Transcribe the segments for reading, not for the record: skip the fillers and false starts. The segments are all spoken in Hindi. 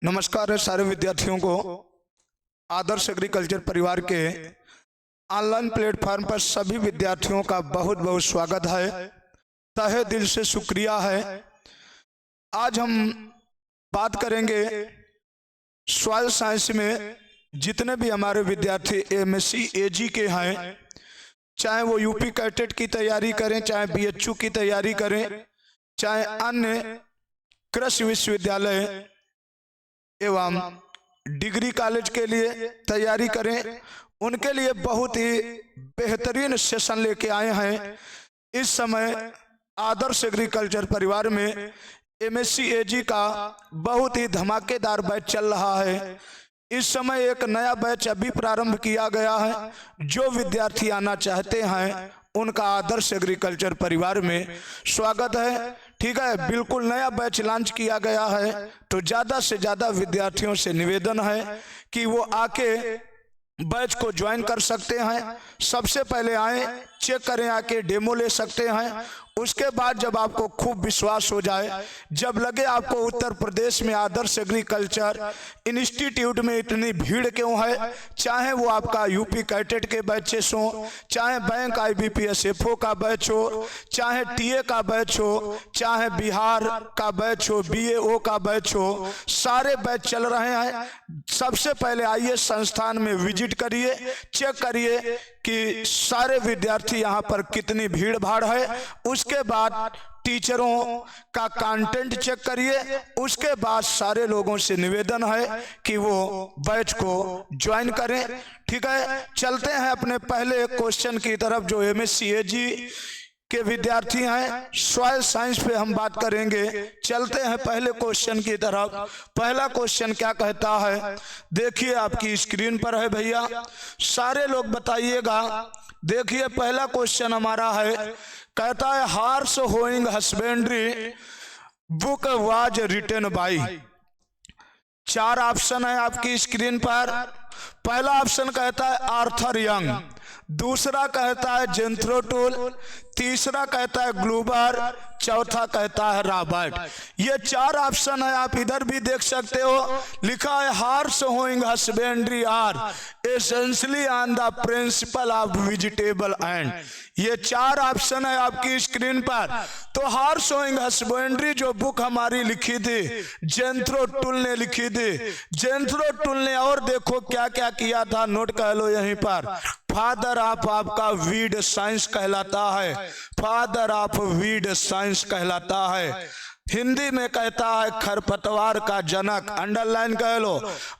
नमस्कार है सारे विद्यार्थियों को। आदर्श एग्रीकल्चर परिवार के ऑनलाइन प्लेटफॉर्म पर सभी विद्यार्थियों का बहुत बहुत स्वागत है। तहे दिल से शुक्रिया है। आज हम बात करेंगे सॉइल साइंस में जितने भी हमारे विद्यार्थी एमएससी एजी के हैं, चाहे वो यूपी कैटेट की तैयारी करें, चाहे बीएचयू की तैयारी करें, चाहे अन्य कृषि विश्वविद्यालय एवं डिग्री कॉलेज के लिए तैयारी करें, उनके लिए बहुत ही बेहतरीन सेशन लेके आए हैं। इस समय आदर्श एग्रीकल्चर परिवार में एमएससी एजी का बहुत ही धमाकेदार बैच चल रहा है। इस समय एक नया बैच अभी प्रारंभ किया गया है। जो विद्यार्थी आना चाहते हैं उनका आदर्श एग्रीकल्चर परिवार में स्वागत है। ठीक है, बिल्कुल नया बैच लॉन्च किया गया है, तो ज़्यादा से ज़्यादा विद्यार्थियों से निवेदन है कि वो आके बैच को ज्वाइन कर सकते हैं। सबसे पहले आए, चेक करें, आके डेमो ले सकते हैं। उसके बाद जब आपको खूब विश्वास हो जाए, जब लगे आपको उत्तर प्रदेश में आदर्श एग्रीकल्चर इंस्टीट्यूट में इतनी भीड़ क्यों है, चाहे वो आपका यूपी कैटेट के बैचेस हो, चाहे बैंक IBPS FO का बैच हो, चाहे टीए का बैच हो, चाहे बिहार का बैच हो, BAO का बैच हो, सारे बैच चल रहे हैं। सबसे पहले आइए, संस्थान में विजिट करिए, चेक करिए कि सारे विद्यार्थी यहाँ पर कितनी भीड़ भाड़ है। उसके बाद टीचरों का कंटेंट चेक करिए। उसके बाद सारे लोगों से निवेदन है कि वो बैच को ज्वाइन करें। ठीक है, चलते हैं अपने पहले क्वेश्चन की तरफ। जो एमएससी एजी के विद्यार्थी हैं, सॉइल साइंस पे हम बात करेंगे। चलते हैं पहले क्वेश्चन की तरफ। पहला क्वेश्चन क्या कहता है, देखिए आपकी स्क्रीन पर है भैया, सारे लोग बताइएगा। देखिए पहला क्वेश्चन हमारा है, कहता है horse hoeing husbandry book was written by. 4 option है आपकी स्क्रीन पर। पहला ऑप्शन कहता है आर्थर यंग, दूसरा कहता है जेंथ्रो टूल, तीसरा कहता है ग्लूबर, चौथा कहता है रॉबर्ट। ये 4 ऑप्शन है, आप इधर भी देख सकते हो। लिखा है horse hoeing husbandry are essentially on the principle of vegetable and. ये 4 ऑप्शन है आपकी स्क्रीन पर। तो हार्स होइंग हस्बेंड्री जो बुक हमारी लिखी थी, जेंथ्रो टूल ने लिखी थी। जेंथ्रो टूल ने और देखो क्या क्या किया था, नोट कर लो यहीं पर। फादर ऑफ आपका वीड साइंस कहलाता है, फादर ऑफ वीड साइंस कहलाता है। हिंदी में कहता है खरपतवार का जनक, अंडरलाइन कह लो।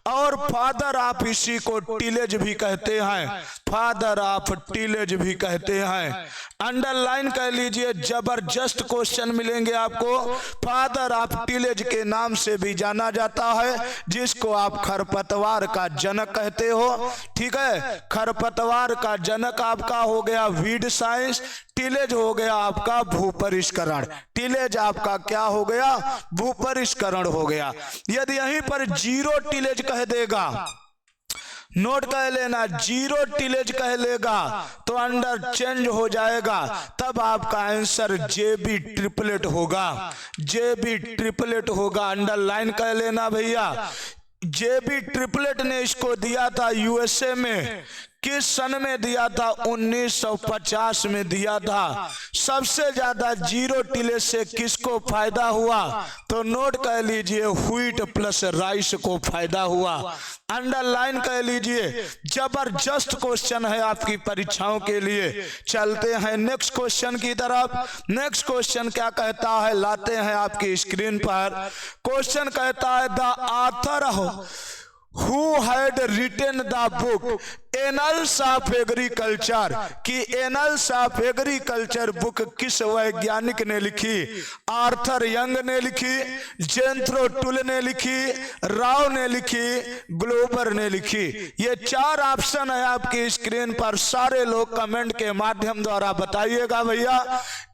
और फादर ऑफ इसी को टिलेज भी कहते हैं, फादर ऑफ टिलेज भी कहते हैं। अंडरलाइन कह लीजिए, जबरदस्त क्वेश्चन मिलेंगे आपको। फादर ऑफ टिलेज के नाम से भी जाना जाता है, जिसको आप खरपतवार का जनक कहते हो। ठीक है, खरपतवार का जनक आपका हो गया वीड साइंस, टिलेज हो गया आपका भूपरिष्करण। टिलेज आपका क्या हो गया, भूपरिष्करण हो गया। यदि यहीं पर जीरो टिलेज कह देगा, नोट कह लेना, जीरो टिलेज कह लेगा तो अंडर चेंज हो जाएगा, तब आपका आंसर JB ट्रिपलेट होगा, JB ट्रिपलेट होगा। अंडरलाइन कह लेना भैया। JB ट्रिपलेट ने इसको दिया था USA में। किस सन में दिया था, 1950 में दिया था। सबसे ज्यादा जीरो टिलेज से किसको फायदा हुआ, तो नोट कह लीजिए व्हीट प्लस राइस को फायदा हुआ। अंडरलाइन कह लीजिए। जबरदस्त क्वेश्चन है आपकी परीक्षाओं के लिए। चलते हैं नेक्स्ट क्वेश्चन की तरफ। नेक्स्ट क्वेश्चन क्या कहता है, लाते हैं आपकी स्क्रीन पर। क्वेश्चन कहता है the author Who had written the book annuls of agriculture, कि एनल्स ऑफ एग्रीकल्चर बुक किस वैज्ञानिक ने लिखी। आर्थर यंग ने लिखी, जेंथ्रो टूल ने लिखी, राव ने लिखी, ग्लोबर ने लिखी। ये 4 ऑप्शन है आपकी स्क्रीन पर। सारे लोग कमेंट के माध्यम द्वारा बताइएगा भैया।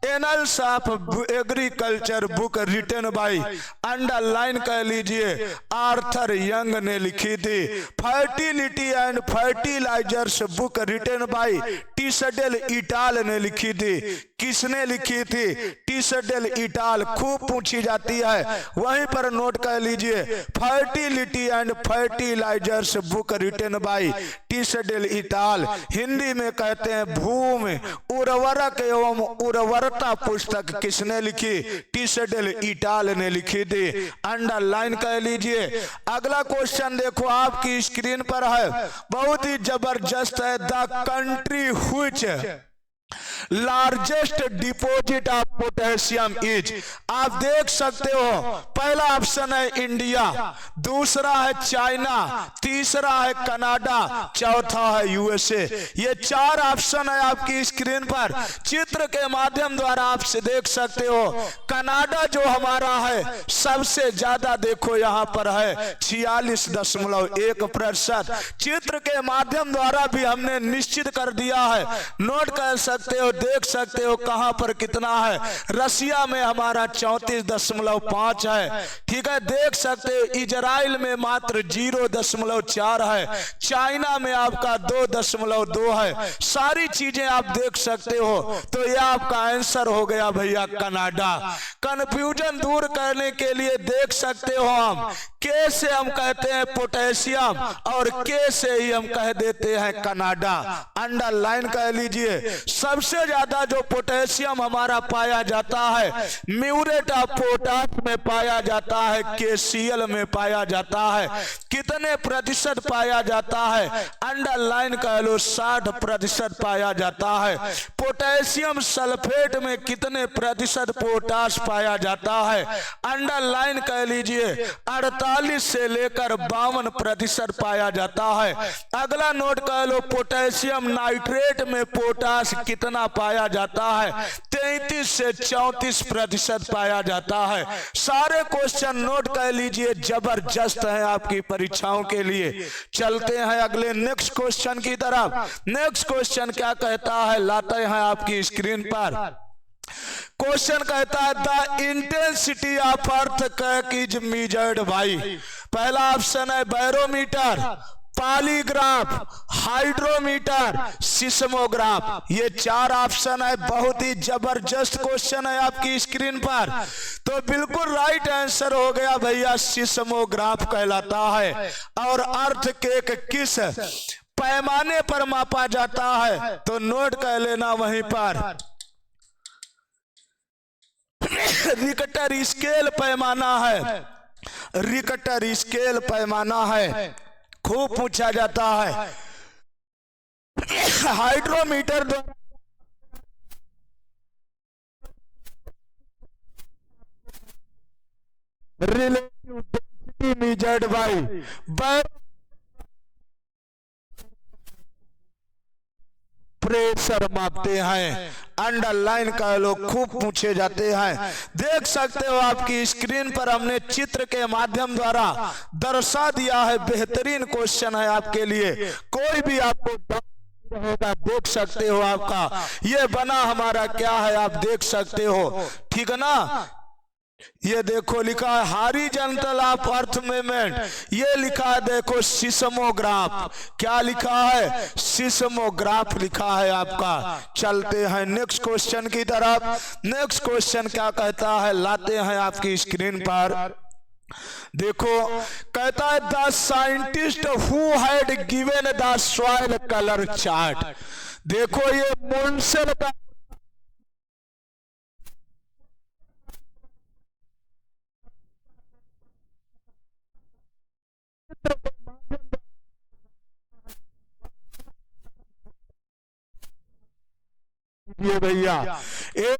Annals of agriculture book written by, underline कह लीजिए, आर्थर यंग ने लिखी थी। Fertility and fertilizer fertilizers book written by Tisdale et al ने लिखी थी। किसने लिखी थी? टीसडेल इटाल। खूब पूछी जाती है, वहीं पर नोट कर लीजिए। Fertility and fertilizers book written by Tisdale et al. Hindi में कहते हैं भूमि उर्वरक एवं उर्वरता पुस्तक किसने लिखी? टीसडेल इटाल ने लिखी थी। अंडरलाइन कर लीजिए। अगला क्वेश्चन देखो आपकी स्क्रीन पर है, बहुत ही जबरदस्त है। The country which largest deposit of potassium is. आप देख सकते हो, पहला ऑप्शन है इंडिया, दूसरा है चाइना, तीसरा है कनाडा, चौथा है यूएसए। ये चार ऑप्शन है आपकी स्क्रीन पर। चित्र के माध्यम द्वारा आप देख सकते हो। कनाडा जो हमारा है सबसे ज्यादा देखो यहाँ पर है 46.1%। चित्र के माध्यम द्वारा भी हमने निश्चित कर दिया है, नोट कर सकते हो, देख सकते हो कहां पर कितना है। रसिया में हमारा 34.5 है, ठीक है, देख सकते हो। इजराइल में मात्र 0.4 है, चाइना में आपका 2.2 है। सारी चीजें आप देख सकते हो। तो यह आपका आंसर हो गया भैया कनाडा। कंफ्यूजन दूर करने के लिए देख सकते हो, हम के से हम कहते हैं पोटेशियम और के से ही हम कह देते हैं कनाडा। अंडरलाइन कर लीजिए। सबसे ज्यादा जो पोटेशियम हमारा पाया जाता है म्यूरेट ऑफ पोटाश में पाया जाता है, KCl में पाया जाता है। कितने प्रतिशत पाया जाता है? अंडरलाइन कर लो, 60% पाया जाता है। पोटेशियम सल्फेट में कितने प्रतिशत पोटाश पाया जाता है? अंडरलाइन कर लीजिए, 48 से लेकर 52% पाया जाता है। अगला नोट कर लो, पोटेशियम नाइट्रेट में पोटाश कितना पाया जाता है? 33 से 34% पाया जाता है। सारे क्वेश्चन नोट कर लीजिए, जबरदस्त है आपकी परीक्षाओं के लिए। चलते हैं अगले नेक्स्ट क्वेश्चन की तरफ। नेक्स्ट क्वेश्चन क्या कहता है, लाते हैं आपकी स्क्रीन पर। क्वेश्चन कहता है the intensity of earthquake is measured by. पहला ऑप्शन है बैरोमीटर, पॉलीग्राफ, हाइड्रोमीटर, सिस्मोग्राफ। ये चार ऑप्शन है। बहुत ही जबरदस्त क्वेश्चन है आपकी स्क्रीन पर। तो बिल्कुल राइट आंसर हो गया भैया, सिस्मोग्राफ कहलाता है। और अर्थक्वेक किस पैमाने पर मापा जाता है? तो नोट कर लेना वहीं पर, रिक्टर स्केल पैमाना है। रिक्टर स्केल पैमाना है, खूब पूछा जाता है। हाइड्रोमीटर द्वारा relative density measured by pressure मापते हैं। अंडरलाइन का लोग खूब पूछे जाते हैं। देख सकते हो आपकी स्क्रीन पर हमने चित्र के माध्यम द्वारा दर्शा दिया है। बेहतरीन क्वेश्चन है आपके लिए। कोई भी आपको होगा देख सकते हो। आपका ये बना हमारा क्या है आप देख सकते हो, ठीक है ना। ये देखो लिखा है हॉरिजॉन्टल ऑफ अर्थ मूवमेंट, ये लिखा है देखो सिस्मोग्राफ। क्या लिखा है? सिस्मोग्राफ लिखा है आपका। चलते हैं नेक्स्ट क्वेश्चन की तरफ। नेक्स्ट क्वेश्चन क्या कहता है, लाते हैं आपकी स्क्रीन पर। देखो कहता है the scientist who had given the soil colour chart. देखो ये मुंशल का ये भैया एक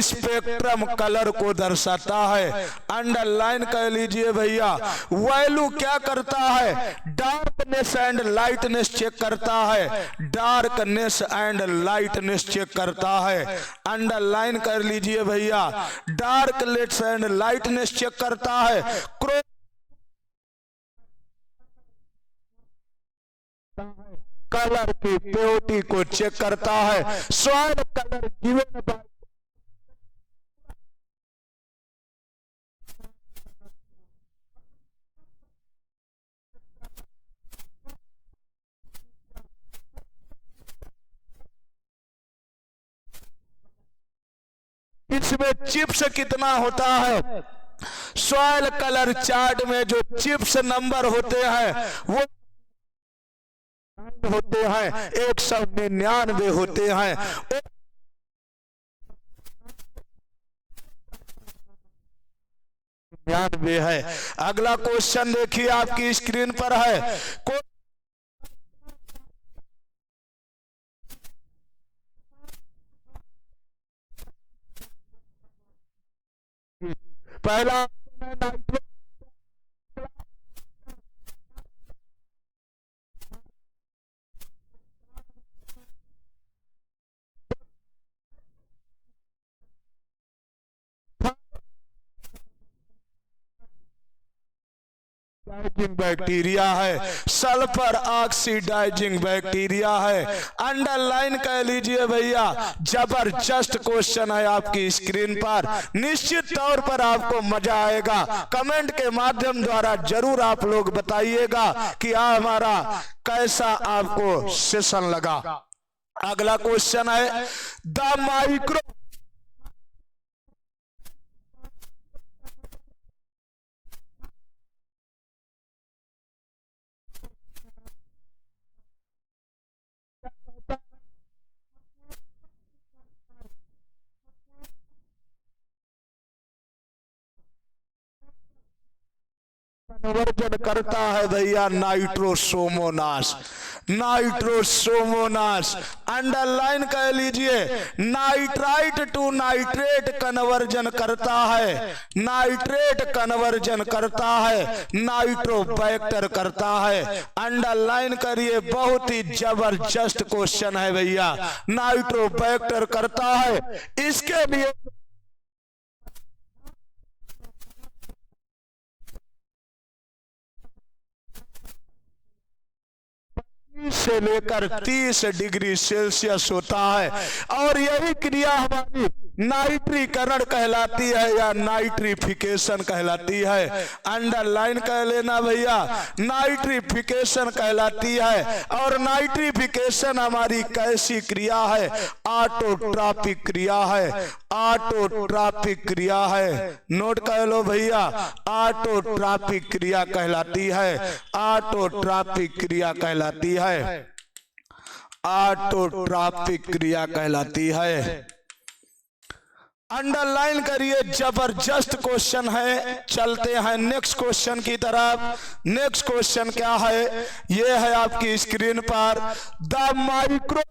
स्पेक्ट्रम कलर को दर्शाता है। अंडरलाइन कर लीजिए भैया। वैल्यू क्या करता है? डार्कनेस एंड लाइटनेस चेक करता है। डार्कनेस एंड लाइटनेस चेक करता है। अंडरलाइन कर लीजिए भैया। डार्कनेस एंड लाइटनेस चेक करता है। कलर की प्योरिटी को चेक करता है। सॉइल कलर गिवन बाय इसमें चिप्स कितना होता है। सॉइल कलर चार्ट में जो चिप्स नंबर होते हैं वो होते हैं 199 होते हैं। 99 है। अगला क्वेश्चन देखिए आपकी स्क्रीन पर है। पहला बैक्टीरिया है, सल्फर ऑक्सीडाइजिंग बैक्टीरिया है। अंडरलाइन कह लीजिए भैया, जबरदस्त क्वेश्चन है आपकी स्क्रीन पर। निश्चित तौर पर आपको मजा आएगा। कमेंट के माध्यम द्वारा जरूर आप लोग बताइएगा कि हमारा कैसा आपको सेशन लगा। अगला क्वेश्चन है द माइक्रो कन्वर्जन करता है भैया नाइट्रोसोमोनास। नाइट्रोसोमोनास अंडरलाइन कह लीजिए। नाइट्राइट टू नाइट्रेट कन्वर्जन करता है, नाइट्रेट कन्वर्जन करता है, नाइट्रोबैक्टर करता है। अंडरलाइन करिए, बहुत ही जबरदस्त क्वेश्चन है भैया। नाइट्रोबैक्टर करता है। इसके लिए से लेकर 30 डिग्री सेल्सियस होता है और यही क्रिया हमारी नाइट्रीकरण कहलाती है या नाइट्रिफिकेशन कहलाती है। अंडरलाइन कह लेना भैया, नाइट्रिफिकेशन कहलाती है। और नाइट्रिफिकेशन हमारी कैसी क्रिया है? ऑटोट्रॉपिक क्रिया है, ऑटोट्रॉपिक क्रिया है। नोट कर लो भैया, ऑटोट्रॉपिक क्रिया कहलाती है, ऑटोट्रॉपिक क्रिया कहलाती है, ऑटोट्रॉपिक क्रिया कहलाती है। अंडरलाइन करिए, जबरदस्त क्वेश्चन है। चलते हैं नेक्स्ट क्वेश्चन की तरफ। नेक्स्ट क्वेश्चन क्या है? ये है आपकी स्क्रीन पर द माइक्रो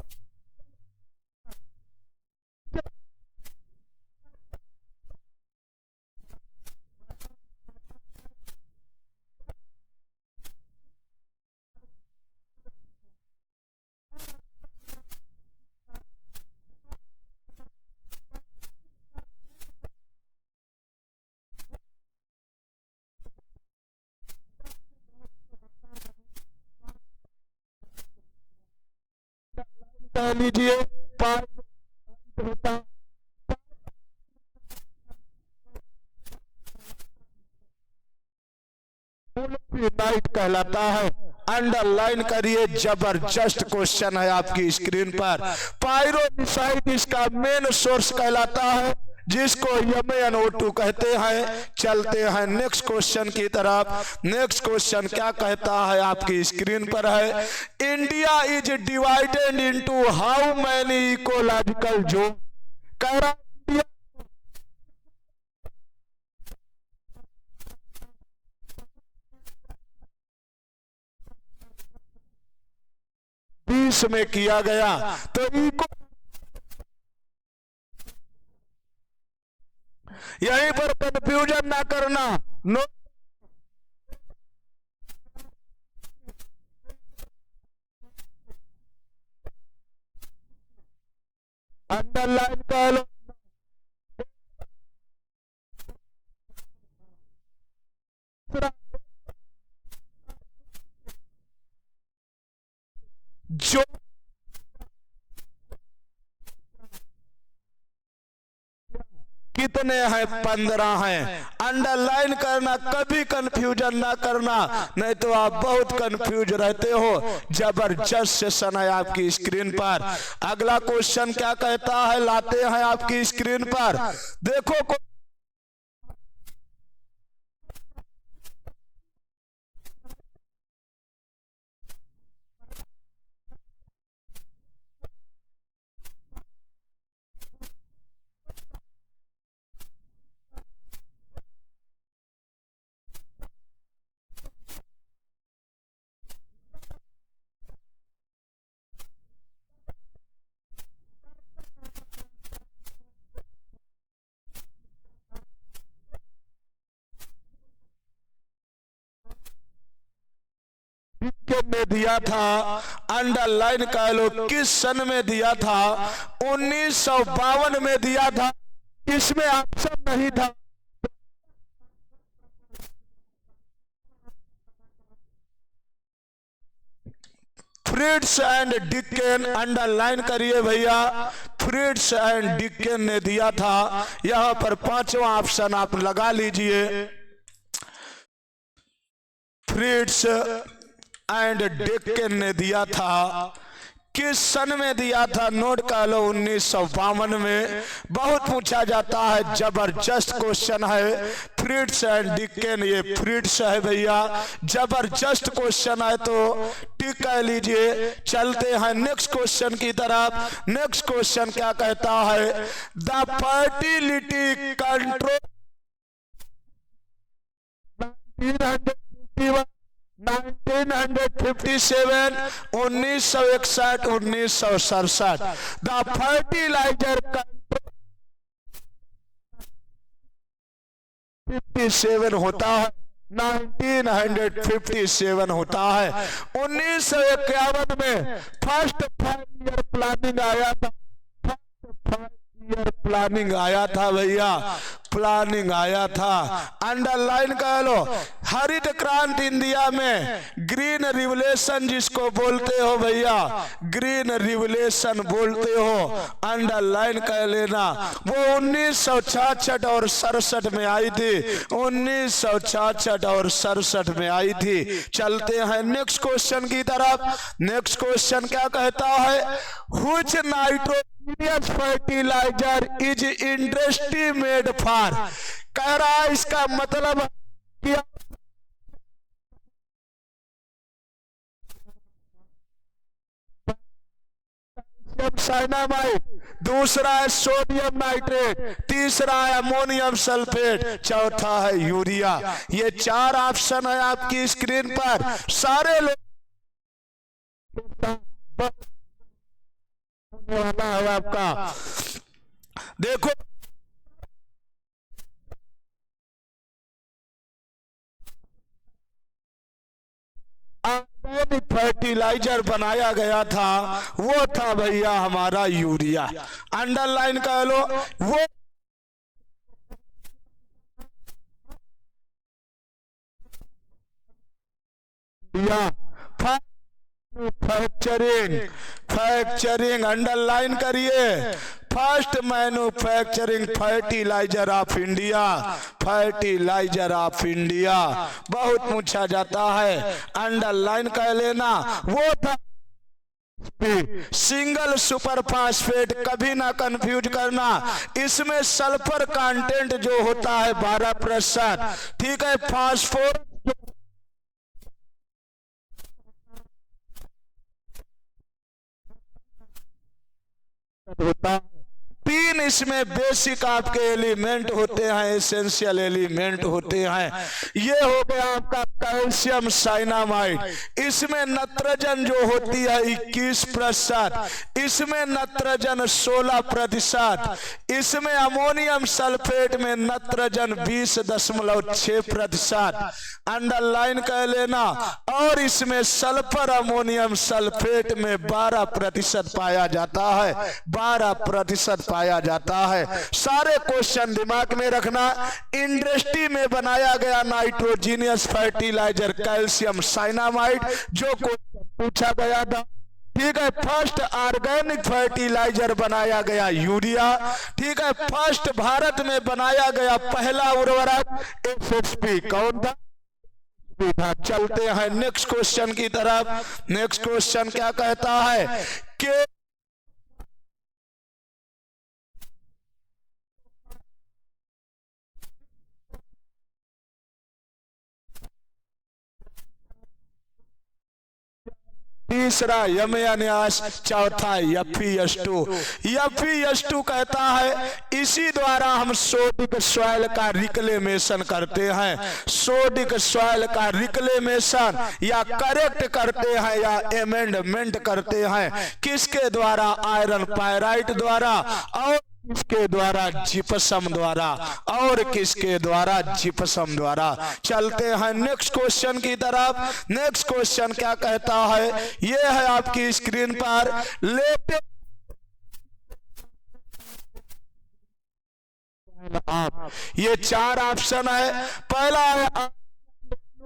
कह लीजिए नाइट कहलाता है। अंडरलाइन करिए, जबरदस्त क्वेश्चन है आपकी स्क्रीन पर। पायरोनिसाइड इसका मेन सोर्स कहलाता है, जिसको MnO2 कहते हैं। चलते हैं नेक्स्ट क्वेश्चन की तरफ। नेक्स्ट क्वेश्चन क्या कहता है आपकी स्क्रीन पर है। India is divided into how many ecological zone? कह रहा 20 में किया गया। तो इको यहीं पर कंफ्यूजन ना करना। नो अंडरलाइन कर लो। जो कितने हैं? 15 हैं। अंडरलाइन करना, कभी कंफ्यूजन ना करना, नहीं तो आप बहुत कंफ्यूज रहते हो। जबरदस्त सेशन है आपकी स्क्रीन पर। अगला क्वेश्चन क्या कहता है, लाते हैं आपकी स्क्रीन पर, देखो। में दिया था, अंडरलाइन कर लो, किस सन में दिया था? 1952 में दिया था। इसमें ऑप्शन नहीं था। फ्रिट्ज एंड डिकेन, अंडरलाइन करिए भैया, फ्रिट्ज एंड डिकेन ने दिया था। यहां पर पांचवा ऑप्शन आप लगा लीजिए, फ्रिट्ज एंड डिकेन ने दिया था। किस सन में दिया था? नोट कर लो, 1952 में। बहुत पूछा जाता है, जबरदस्त क्वेश्चन है। फ्रिट्ज एंड डिकेन, ये फ्रिट्ज है भैया, जबरदस्त क्वेश्चन है, तो टिक कर लीजिए। चलते हैं नेक्स्ट क्वेश्चन की तरफ। नेक्स्ट क्वेश्चन क्या कहता है, the fertility control 1957, 1961, 1967। The fertiliser control 57 होता है, 1957 होता है। 1951 में फर्स्ट 5 ईयर प्लानिंग आया था। प्लानिंग आया था भैया, प्लानिंग आया था। अंडरलाइन कर लो, हरित क्रांति इंडिया में ग्रीन रिवोल्यूशन जिसको बोलते हो भैया, ग्रीन रिवोल्यूशन बोलते हो, अंडरलाइन कर लेना। वो 1966 और 67 में आई थी, 1966 और 67 में आई थी। चलते हैं नेक्स्ट क्वेश्चन की तरफ। नेक्स्ट क्वेश्चन क्या कहता है, which nitrogenous fertiliser is industry made for. कह रहा है इसका मतलब क्या? साइनामाइड, दूसरा है सोडियम नाइट्रेट, तीसरा है अमोनियम सल्फेट, चौथा है यूरिया। ये 4 ऑप्शन है आपकी स्क्रीन पर। सारे लोग वाला है आपका, देखो। फर्टिलाइजर बनाया गया था, वो था भैया हमारा यूरिया। अंडरलाइन कर लो, वो फैक्चरिंग अंडरलाइन करिए, first manufacturing fertiliser of India, fertiliser of India. बहुत पूछा जाता है, अंडरलाइन कर लेना। वो था सिंगल सुपर फास्फेट, कभी ना कंफ्यूज करना। इसमें सल्फर कंटेंट जो होता है 12%, ठीक है। फास्फोरस होता है। 3 इसमें बेसिक आपके एलिमेंट होते हैं, एसेंशियल एलिमेंट होते हैं। ये हो गया आपका कैल्शियम साइनामाइड। इसमें नत्रजन जो होती है 21%, इसमें नत्रजन 16%, इसमें अमोनियम सल्फेट में नत्रजन 20.6%, अंडरलाइन कर लेना। और इसमें सल्फर अमोनियम सल्फेट में 12% पाया जाता है, 12% पाया जाता है। सारे क्वेश्चन दिमाग में रखना। इंडस्ट्री में बनाया गया नाइट्रोजीनियस फर्टिलाइजर कैल्शियम साइनामाइड, जो क्वेश्चन पूछा गया था ठीक है। फर्स्ट ऑर्गेनिक फर्टिलाइजर बनाया गया यूरिया। ठीक है। फर्स्ट भारत में बनाया गया पहला उर्वरक एसएसपी कौन था? चलते हैं नेक्स्ट क्वेश्चन की तरफ। नेक्स्ट क्वेश्चन क्या कहता है कि तीसरा यमयान्यास, चौथा FeS2। FeS2 कहता है इसी द्वारा हम सोडिक सॉइल का रिक्लेमेशन करते हैं। सोडिक सॉइल का रिक्लेमेशन या करेक्ट करते हैं या अमेंडमेंट करते हैं किसके द्वारा? आयरन पायराइट द्वारा, और किसके द्वारा? जिप्सम द्वारा। और किसके द्वारा? जिप्सम द्वारा। चलते हैं नेक्स्ट क्वेश्चन की तरफ। नेक्स्ट क्वेश्चन क्या कहता है? ये है आपकी स्क्रीन पर लेटे ये 4 ऑप्शन है। पहला है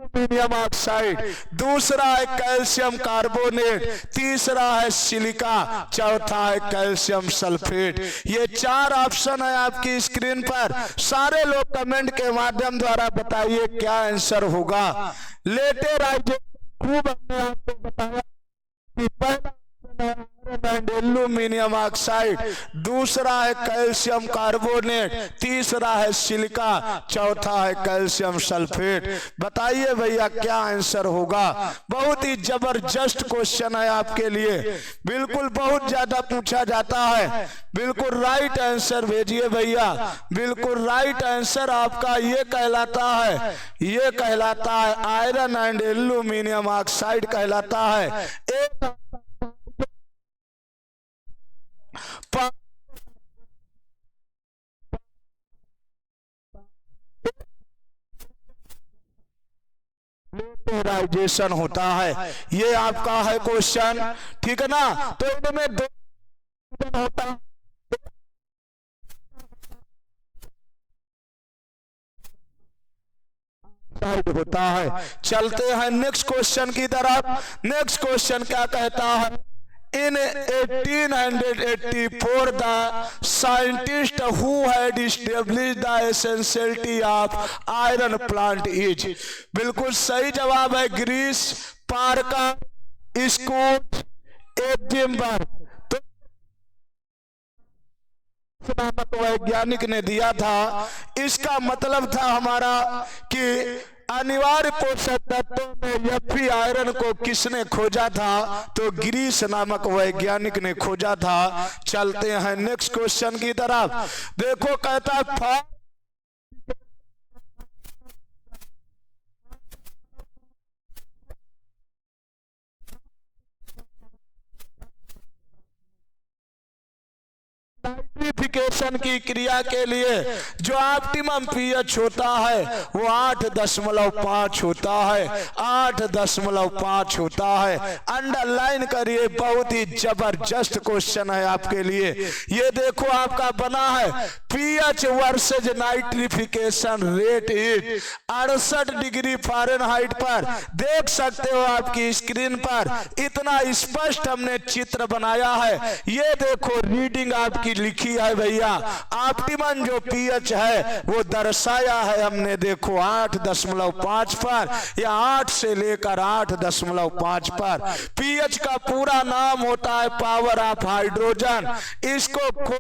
एल्यूमिनियम ऑक्साइड, दूसरा है कैल्शियम कार्बोनेट, तीसरा है सिलिका, चौथा है कैल्शियम सल्फेट। ये 4 ऑप्शन है आपकी स्क्रीन पर। सारे लोग कमेंट के माध्यम द्वारा बताइए क्या आंसर होगा। लेटेराइजेशन खूब हमने आपको बताया कि पहला एल्यूमिनियम ऑक्साइड, दूसरा है कैल्शियम कार्बोनेट, तीसरा है सिलिका, चौथा है कैल्शियम सल्फेट। बताइए भैया क्या आंसर होगा। बहुत ही जबरदस्त क्वेश्चन है आपके लिए, बिल्कुल बहुत ज्यादा पूछा जाता है। बिल्कुल राइट आंसर भेजिए भैया। बिल्कुल राइट आंसर आपका ये कहलाता है, ये कहलाता है आयरन एंड एल्यूमिनियम ऑक्साइड कहलाता है। एक लेटेराइजेशन होता है। ये आपका है क्वेश्चन, ठीक है ना। तो इनमें 2 होता है, होता है। चलते हैं नेक्स्ट क्वेश्चन की तरफ। नेक्स्ट क्वेश्चन क्या कहता है? In 1884, the scientist who had established the essentiality of iron plant is। बिल्कुल सही जवाब है ग्रीस, पार्कर, स्कूट, एडिनबर्ग। तो नामक वैज्ञानिक ने दिया था। इसका मतलब था हमारा कि अनिवार्य पोषक तत्वों में Fe आयरन को किसने खोजा था? तो ग्रीस नामक वैज्ञानिक ने खोजा था। चलते हैं नेक्स्ट क्वेश्चन की तरफ। देखो कहता है नाइट्रिफिकेशन की क्रिया के लिए जो ऑप्टिमम पीएच होता है वो 8.5 होता है। 8.5 होता है। अंडरलाइन करिए, बहुत ही जबरदस्त क्वेश्चन है आपके लिए। ये देखो आपका बना है pH versus nitrification rate is 68 degree Fahrenheit पर। देख सकते हो आपकी स्क्रीन पर इतना स्पष्ट हमने चित्र बनाया है। ये देखो रीडिंग आपकी लिखी है भैया। ऑप्टिमम जो पीएच है वो दर्शाया है हमने, देखो 8.5 पर या 8 से लेकर 8.5 पर। पीएच का पूरा नाम होता है पावर ऑफ हाइड्रोजन। इसको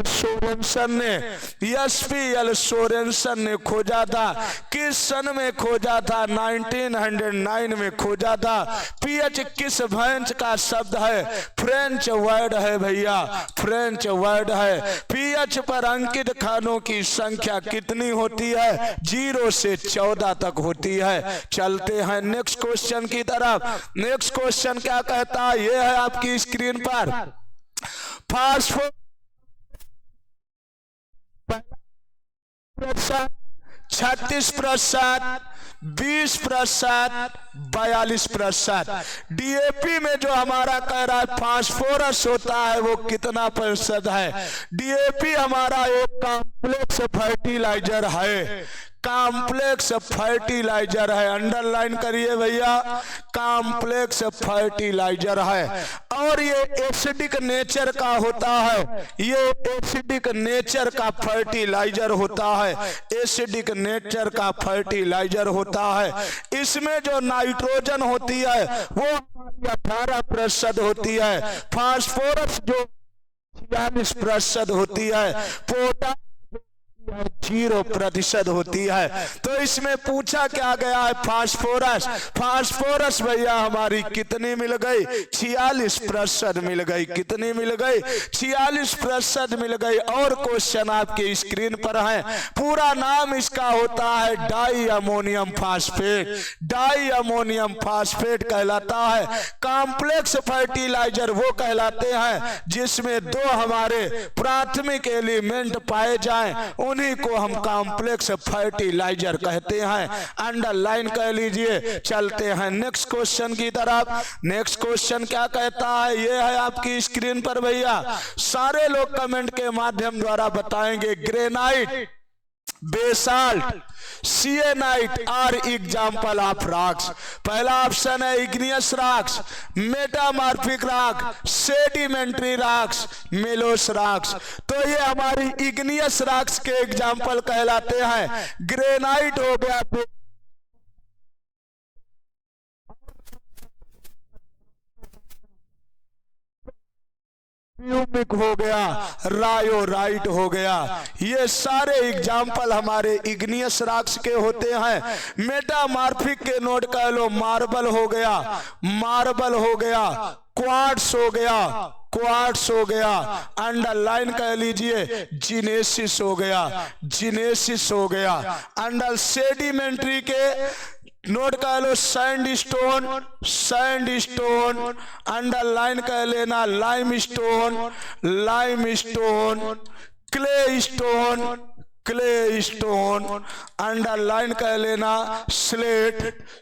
सोरेंसन ने, SPL सोरेंसन ने खोजा था। किस सन में खोजा था? 1909 में खोजा था। पीएच किस फ्रेंच का शब्द है? फ्रेंच वर्ड है भैया, फ्रेंच वर्ड है। पीएच पर अंकित खानों की संख्या कितनी होती है? 0 से 14 तक होती है। चलते हैं नेक्स्ट क्वेश्चन की तरफ। नेक्स्ट क्वेश्चन क्या कहता है? यह है आपकी स्क्रीन पर। फास्फोरस 36%, 20%, 42%। डीएपी में जो हमारा कह रहा है फास्फोरस होता है वो कितना % है? डीएपी हमारा एक कॉम्प्लेक्स फर्टिलाइजर है। कॉम्प्लेक्स फर्टिलाइजर है। अंडरलाइन करिए भैया, कॉम्प्लेक्स फर्टिलाइजर है और ये एसिडिक नेचर का होता है। ये एसिडिक नेचर का फर्टिलाइजर होता है, एसिडिक नेचर का फर्टिलाइजर होता है। इसमें जो नाइट्रोजन होती है वो 18% होती है, फास्फोरस जो 46% होती है, पोटाश 0% होती है। तो इसमें पूछा क्या गया है, फास्फोरस। फास्फोरस भैया हमारी कितनी मिल गई, 46% मिल गई। कितनी मिल गई, 46% मिल गई। और क्वेश्चन आपके स्क्रीन पर है। पूरा नाम इसका होता है di ammonium phosphate. Di ammonium phosphate कहलाता है। कॉम्प्लेक्स फर्टिलाइजर वो कहलाते हैं जिसमें दो हमारे प्राथमिक एलिमेंट पाए जाएं, उन्हीं को हम कॉम्प्लेक्स फर्टिलाइजर कहते हैं। अंडरलाइन कह लीजिए। चलते हैं नेक्स्ट क्वेश्चन की तरफ। नेक्स्ट क्वेश्चन क्या कहता है, ये है आपकी स्क्रीन पर भैया। सारे लोग कमेंट के माध्यम द्वारा बताएंगे। Granite, basalt, syenite are example of rocks. पहला ऑप्शन है igneous rocks, metamorphic rock, sedimentary rocks, मेलोस रॉक्स। तो ये हमारी इग्नियस रॉक्स के एग्जाम्पल कहलाते हैं। ग्रेनाइट हो गया, प्यूमिक हो गया, रायोराइट हो गया। ये सारे एग्जाम्पल हमारे इग्नियस रॉक्स के होते हैं। मेटामॉर्फिक के नोट कह लो, मार्बल हो गया, मार्बल हो गया, क्वार्ट्स हो गया, क्वार्ट्स हो गया। अंडरलाइन कह लीजिए, जिनेसिस हो गया, जिनेसिस हो गया। अंडर सेडिमेंट्री के नोट कह लो, sandstone, sandstone. Underline कह लेना, limestone, limestone, claystone, claystone. Underline कह लेना, स्लेट,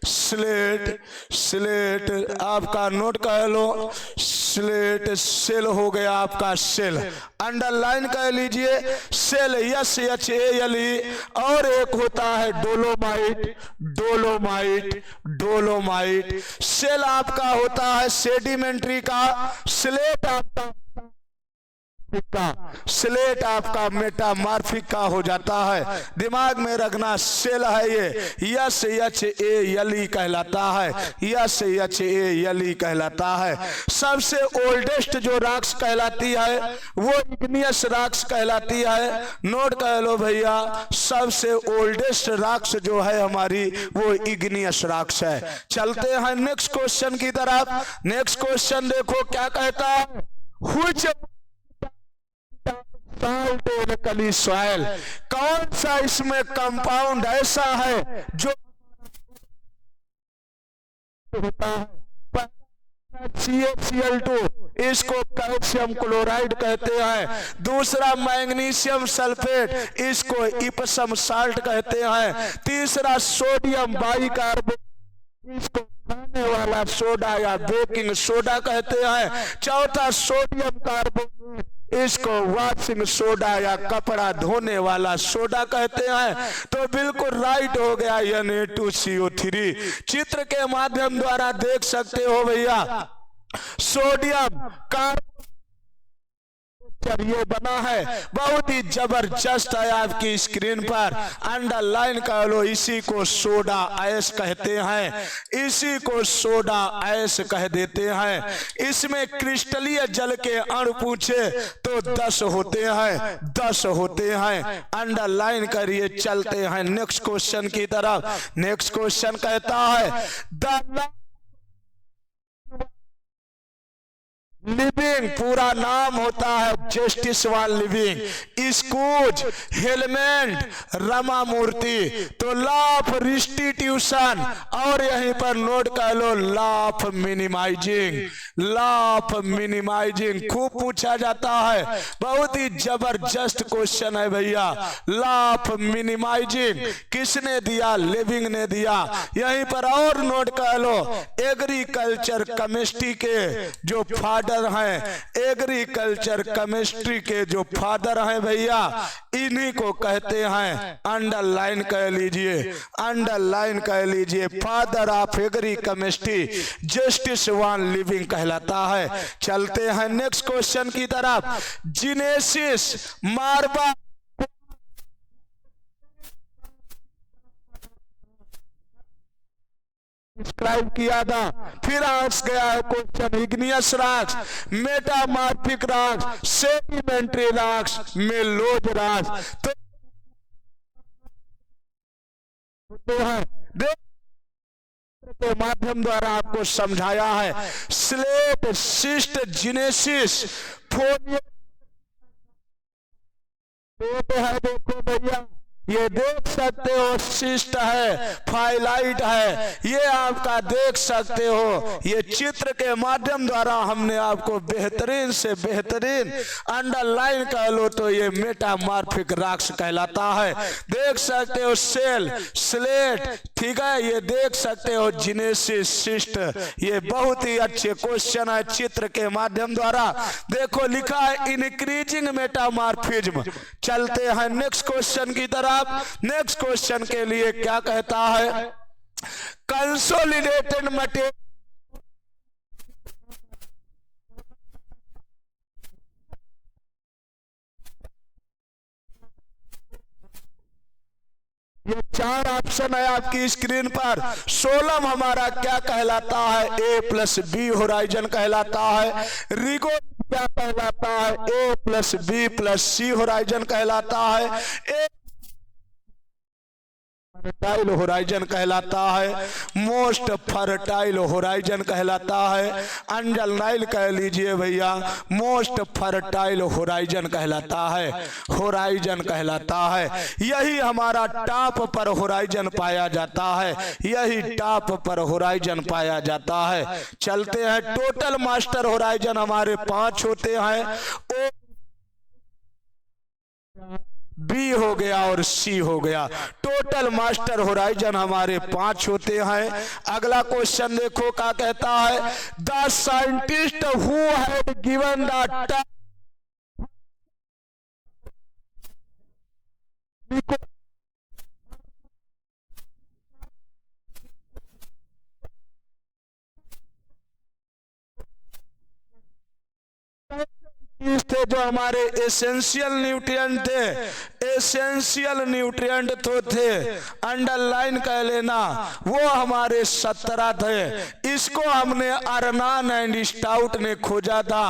स्लेट, स्लेट। आपका नोट कह लो, स्लेट। सेल हो गया आपका सेल। अंडरलाइन कह लीजिए, सेल, SHALE। और एक होता है डोलोमाइट, डोलोमाइट, डोलोमाइट। सेल आपका होता है सेडिमेंट्री का, स्लेट आपका स्लेट आपका मेटामॉर्फिक का हो जाता है। दिमाग में रखना, सेल है ये, SHALE कहलाता है, SHALE कहलाता है। सबसे ओल्डेस्ट जो रॉक्स कहलाती है वो इग्नियस रॉक्स कहलाती है। नोट कह लो भैया, सबसे ओल्डेस्ट रॉक्स जो है हमारी वो इग्नियस रॉक्स है। चलते हैं नेक्स्ट क्वेश्चन की तरफ। नेक्स्ट क्वेश्चन देखो क्या कहता है, व्हिच सॉल्ट इन क्ली सॉइल। कौन सा इसमें कंपाउंड ऐसा है जो होता है, CaCl2, इसको कैल्शियम क्लोराइड कहते हैं। दूसरा मैग्नीशियम सल्फेट, इसको इप्सम साल्ट कहते हैं। तीसरा सोडियम बाइकार्बोनेट, इसको खाने वाला सोडा या बेकिंग सोडा कहते हैं। चौथा सोडियम कार्बोनेट, इसको वॉशिंग सोडा या कपड़ा धोने वाला सोडा कहते हैं। तो बिल्कुल राइट हो गया, Na2CO3। चित्र के माध्यम द्वारा देख सकते हो भैया, सोडियम कार्बोनेट ये बना है, बहुत ही जबरदस्त है आपकी स्क्रीन पर। अंडरलाइन कर लो, इसी को सोडा ऐश कहते हैं, इसी को सोडा ऐश कह देते हैं। इसमें क्रिस्टलीय जल के अणु पूछे तो 10 होते हैं, 10 होते हैं। अंडरलाइन करिए। चलते हैं नेक्स्ट क्वेश्चन की तरफ। नेक्स्ट क्वेश्चन कहता है, द लिविंग, पूरा नाम होता है जस्टिस वन लिविंग, स्कूज, हेलमेंट, रमामूर्ति। तो लॉ ऑफ रिस्टिट्यूशन, और यहीं पर नोट कर लो law of minimizing. Law of minimizing खूब पूछा जाता है, बहुत ही जबरदस्त क्वेश्चन है भैया। लॉ ऑफ मिनिमाइजिंग किसने दिया? लिविंग ने दिया। यहीं पर और नोट कर लो, एग्रीकल्चर केमिस्ट्री के जो फादर हैं, एग्रीकल्चर केमिस्ट्री के जो फादर हैं भैया, इन्हीं को कहते हैं, अंडरलाइन कह लीजिए, अंडरलाइन कह लीजिए, father of agri chemistry Justus one Liebig कहलाता है। चलते हैं नेक्स्ट क्वेश्चन की तरफ। जीनेसिस मार्बल डिस्क्राइब किया था, फिर आज गया है question. Igneous rocks, metamorphic rocks, sedimentary rocks, मेलोज रॉक्स। तो है के माध्यम द्वारा आपको समझाया है। स्लेट, सिस्ट, जीनेसिस, फोलियो है, देखो भैया ये देख सकते हो, सिस्ट है, फाइलाइट है, ये आपका देख सकते हो। ये चित्र के माध्यम द्वारा हमने आपको बेहतरीन से बेहतरीन अंडरलाइन कह लो तो ये मेटामॉर्फिक रॉक्स कहलाता है। देख सकते हो सेल, स्लेट, ठीक है, ये देख सकते हो जीनेसिस, सिस्ट। ये बहुत ही अच्छे क्वेश्चन है चित्र के माध्यम द्वारा। देखो लिखा है इंक्रीजिंग मेटामॉर्फिज्म। चलते हैं नेक्स्ट क्वेश्चन की तरफ। नेक्स्ट क्वेश्चन के लिए क्या कहता है? कंसोलिडेटेड मटेरियल ये चार ऑप्शन है आपकी स्क्रीन पर। सोलम हमारा क्या कहलाता है? ए प्लस बी होराइजन कहलाता है। रिगो क्या कहलाता है? A plus B plus C horizon कहलाता है। ए फर्टाइल होराइजन कहलाता है। मोस्ट फर्टाइल होराइजन कहलाता है। अंडरलाइन कह लीजिए भैया, मोस्ट फर्टाइल होराइजन कहलाता है, होराइजन कहलाता है। यही हमारा टॉप पर होराइजन पाया जाता है, यही टॉप पर होराइजन पाया जाता है। चलते हैं, टोटल मास्टर होराइजन हमारे 5 होते हैं। बी हो गया और सी हो गया। टोटल मास्टर होराइजन हमारे 5 होते हैं। अगला क्वेश्चन देखो क्या कहता है? The scientist who had given the थे जो हमारे एसेंशियल न्यूट्रिएंट थे, एसेंशियल न्यूट्रिएंट तो थे, अंडरलाइन कह लेना, वो हमारे 17 थे। इसको हमने अर्नान एंड स्टाउट ने खोजा था,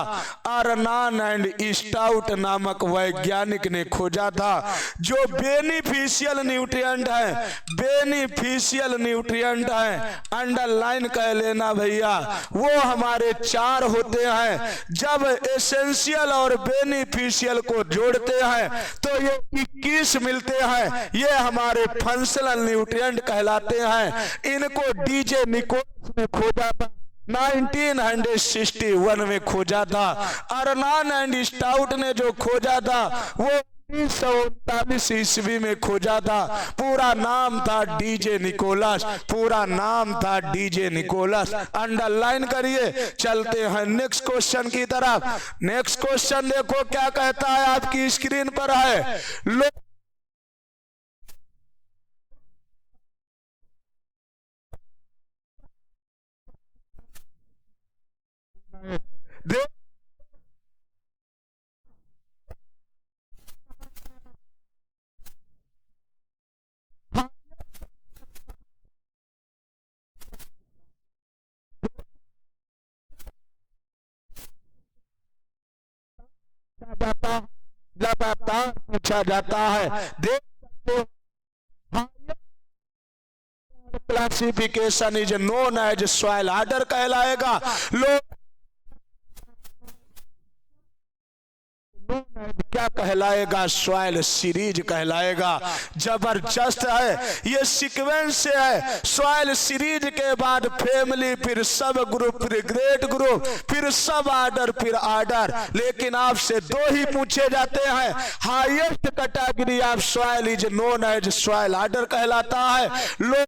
अर्नान एंड स्टाउट नामक वैज्ञानिक ने खोजा था। जो बेनिफिशियल न्यूट्रिएंट है, बेनिफिशियल न्यूट्रिएंट है, अंडरलाइन कह लेना भैया, वो हमारे 4 होते हैं। जब एसेंशियल और बेनिफिशियल को जोड़ते हैं तो ये 21 मिलते हैं। ये हमारे फंक्शनल न्यूट्रिएंट कहलाते हैं। इनको डीजे निकोलस ने खोजा था, 1961 में खोजा था। अर्नान एंड स्टाउट ने जो खोजा था वो 1939 ईस्वी में खोजा था। पूरा नाम था डीजे निकोलस, पूरा नाम था डीजे निकोलस। अंडरलाइन करिए। चलते हैं नेक्स्ट क्वेश्चन की तरफ। नेक्स्ट क्वेश्चन देखो क्या कहता है, आपकी स्क्रीन पर है। लगातार पूछा जाता है। देख सकते हो, classification is known as soil order कहलाएगा। लोग क्या कहलाएगा? सॉइल सीरीज कहलाएगा। जबरदस्त है, ये सीक्वेंस से है। सॉइल सीरीज के बाद फैमिली, फिर सब ग्रुप, फिर ग्रेड ग्रुप, फिर सब आर्डर, फिर आर्डर। लेकिन आपसे दो ही पूछे जाते हैं। Highest category of soil is known as soil order कहलाता है। लो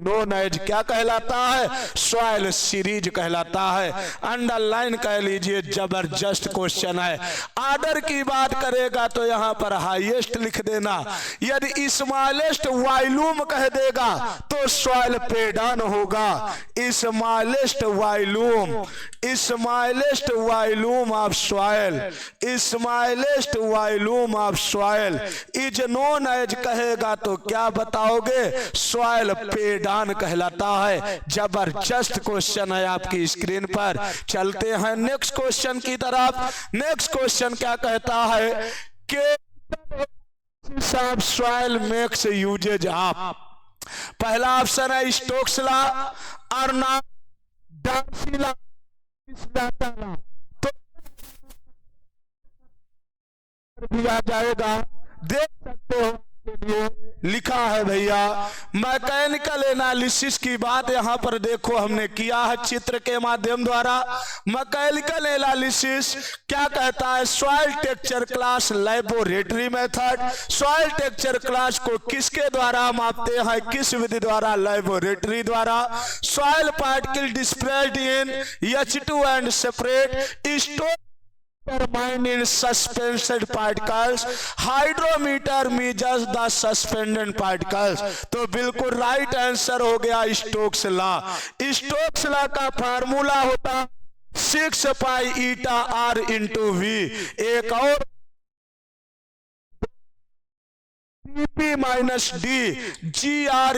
नोन एज क्या कहलाता है? सॉइल सीरीज कहलाता है। अंडरलाइन कह लीजिए, जबरदस्त क्वेश्चन है। आर्डर की बात करेगा तो यहां पर हाईएस्ट लिख देना। यदि स्मॉलेस्ट वॉल्यूम कह देगा तो सॉइल पेडान होगा। Smallest volume, smallest volume of soil, smallest volume of soil is known as कहेगा तो क्या बताओगे? सॉइल पेडान कहलाता है। जबरदस्त क्वेश्चन है आपकी स्क्रीन पर। चलते हैं नेक्स्ट क्वेश्चन की तरफ। नेक्स्ट क्वेश्चन क्या कहता है कि सॉइल मेक्स यूजेज ऑफ। पहला ऑप्शन है स्टोक्स लॉ और ना डार्सी लॉ। तो दिया जाएगा, देख सकते हो लिखा है भैया। मैकेनिकल एनालिसिस की बात यहां पर देखो हमने किया है चित्र के माध्यम द्वारा। मैकेनिकल एनालिसिस क्या कहता है? Soil texture class laboratory method. Soil texture class को किसके द्वारा मापते हैं? किस विधि द्वारा? लैबोरेटरी द्वारा। Soil particle displaced in H2 and separate store in suspended particles. Hydrometer measures the suspended particles. तो बिल्कुल राइट आंसर हो गया स्टोक्स लॉ। स्टोक्स लॉ का फार्मूला होता 6 pi eta R into V। एक और P minus D G R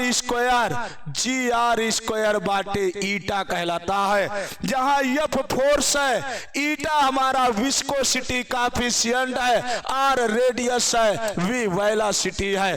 square बाटे ईटा कहलाता है। जहां F फोर्स है, ईटा हमारा विस्कोसिटी काफिशिएंट है, R रेडियस है, V वेलोसिटी है।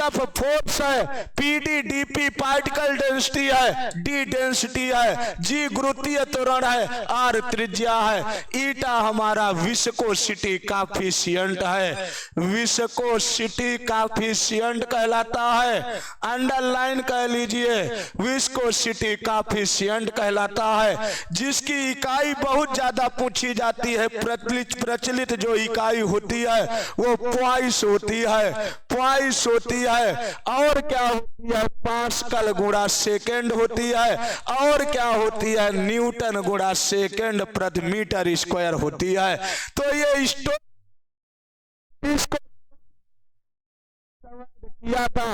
F फोर्स है, PD DP पार्टिकल डेंसिटी है, D डेंसिटी है, G गुरुत्वीय त्वरण है, R त्रिज्या है। ईटा हमारा विस्कोसिटी काफिशिएंट है, विस्कोसिटी काफिशिएंट कहलाता है। अंडरलाइन कह लीजिए, विस्कोसिटी काफिशिएंट कहलाता है। जिसकी इकाई बहुत ज्यादा पूछी जाती है, प्रचलित जो इकाई होती है वो पॉइस होती है, पॉइस होती है। और क्या होती है? पास्कल गुणा सेकेंड होती है। और क्या होती है? न्यूटन गुणा सेकेंड प्रति मीटर स्क्वायर होती है। तो ये इसको किया था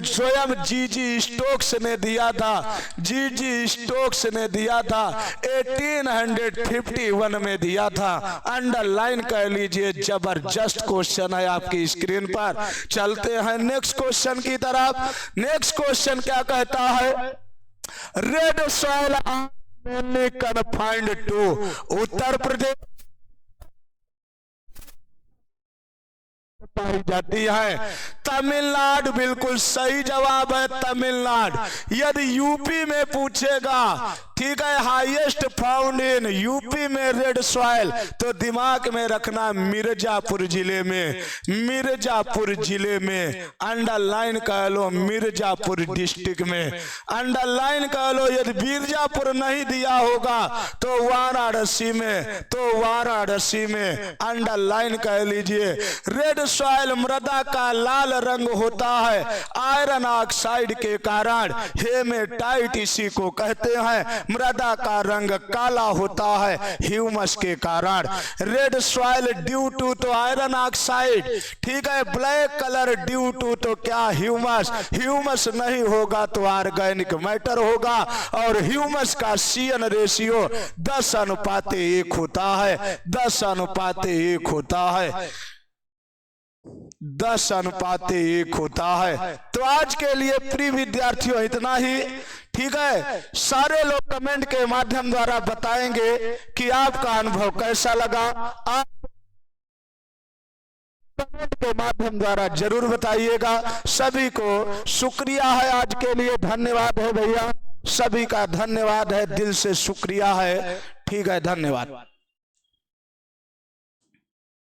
स्वयं जी स्टोक्स ने दिया था, जी स्टोक्स ने दिया था 1851 में दिया था। अंडरलाइन कह लीजिए, जबरदस्त क्वेश्चन है आपकी स्क्रीन पर। चलते हैं नेक्स्ट क्वेश्चन की तरफ। नेक्स्ट क्वेश्चन क्या कहता है? Red soil mainly confined to Uttar Pradesh पाई जाती है। तमिलनाडु बिल्कुल सही जवाब है, तमिलनाडु। यदि यूपी में पूछेगा, ठीक है, हाईएस्ट फाउंड इन यूपी में रेड सॉइल, तो दिमाग में रखना मिर्जापुर जिले में, मिर्जापुर जिले में। अंडरलाइन कह लो, मिर्जापुर डिस्ट्रिक्ट में। अंडरलाइन कह लो। यदि मिर्जापुर नहीं दिया होगा तो वाराणसी में, तो वाराणसी में। अंडरलाइन कह लीजिए। रेड सॉइल मृदा का लाल रंग होता है आयरन ऑक्साइड के कारण। हेमेटाइट इसी को कहते हैं। मृदा का रंग काला होता है ह्यूमस के कारण। रेड सॉइल ड्यू टू तो आयरन ऑक्साइड, ठीक है। ब्लैक कलर ड्यू टू तो क्या? ह्यूमस। ह्यूमस नहीं होगा तो ऑर्गेनिक मैटर होगा। और ह्यूमस का CN रेशियो 10:1 होता है, 10:1 होता है, 10:1 होता है। तो आज के लिए प्रिय विद्यार्थियों इतना ही, ठीक है। सारे लोग कमेंट के माध्यम द्वारा बताएंगे कि आपका अनुभव कैसा लगा। आप कमेंट के माध्यम द्वारा जरूर बताइएगा। सभी को शुक्रिया है आज के लिए, धन्यवाद है भैया, सभी का धन्यवाद है, दिल से शुक्रिया है। ठीक है, धन्यवाद।